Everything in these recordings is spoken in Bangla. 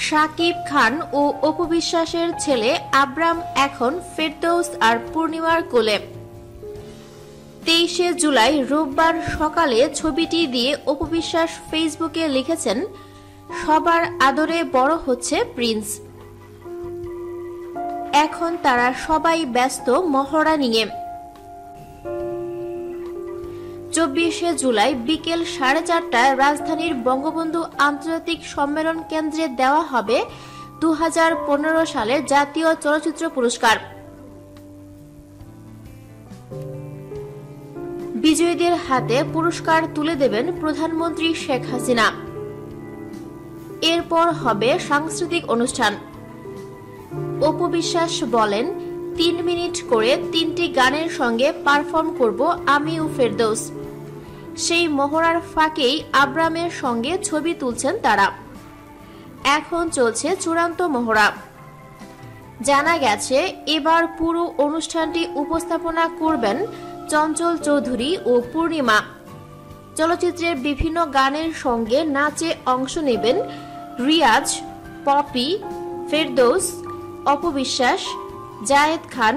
শাকিব খান ও অপু বিশ্বাসের ছেলে আব্রাম এখন ফেরদৌস আর পূর্ণিমার কোলে। 23 জুলাই রোববার সকালে ছবিটি দিয়ে অপু বিশ্বাস ফেসবুকে লিখেছেন, সবার আদরে বড় হচ্ছে প্রিন্স। এখন তারা সবাই ব্যস্ত মহড়া নিয়ে। 24 জুলাই বিকেল 4:30টায় রাজধানীর বঙ্গবন্ধু আন্তর্জাতিক সম্মেলন কেন্দ্রে দেওয়া হবে 2015 সালের জাতীয় চলচ্চিত্র পুরস্কার। বিজয়ীদের হাতে পুরস্কার তুলে দেবেন প্রধানমন্ত্রী শেখ হাসিনা। এরপর হবে সাংস্কৃতিক অনুষ্ঠান। অপু বিশ্বাস বলেন, 3 মিনিট করে 3টি গানের সঙ্গে পারফর্ম করব আমি ও ফেরদৌস। সেই মহড়ার ফাঁকেই আব্রামের সঙ্গে ছবি তুলছেন তারা। এখন চলছে চূড়ান্ত মহড়া। জানা গেছে, এবার পুরো অনুষ্ঠানটি উপস্থাপনা করবেন চঞ্চল চৌধুরী ও পূর্ণিমা। চলচ্চিত্রের বিভিন্ন গানের সঙ্গে নাচে অংশ নেবেন রিয়াজ, পপি, ফেরদৌস, অপু বিশ্বাস, জায়েদ খান,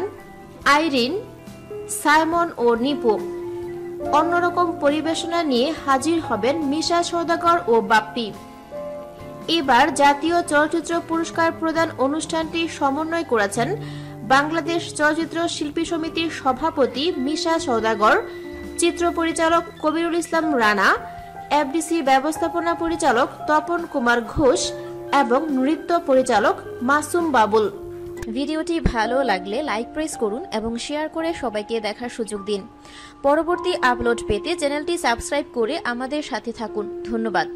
আইরিন, সাইমন ও নিপু। অন্যরকম পরিবেশনা নিয়ে হাজির হবেন মিশা সওদাগর ও বাপ্পি। এবার জাতীয় চলচ্চিত্র পুরস্কার প্রদান অনুষ্ঠানটি সমন্বয় করেছেন বাংলাদেশ চলচ্চিত্র শিল্পী সমিতির সভাপতি মিশা সওদাগর, চিত্র পরিচালক কবিরুল ইসলাম রানা, এফডিসি ব্যবস্থাপনা পরিচালক তপন কুমার ঘোষ এবং নৃত্য পরিচালক মাসুম বাবুল। ভিডিওটি ভালো লাগলে লাইক প্রেস করুন এবং শেয়ার করে সবাইকে দেখার সুযোগ দিন। পরবর্তী আপলোড পেতে চ্যানেলটি সাবস্ক্রাইব করে আমাদের সাথে থাকুন। ধন্যবাদ।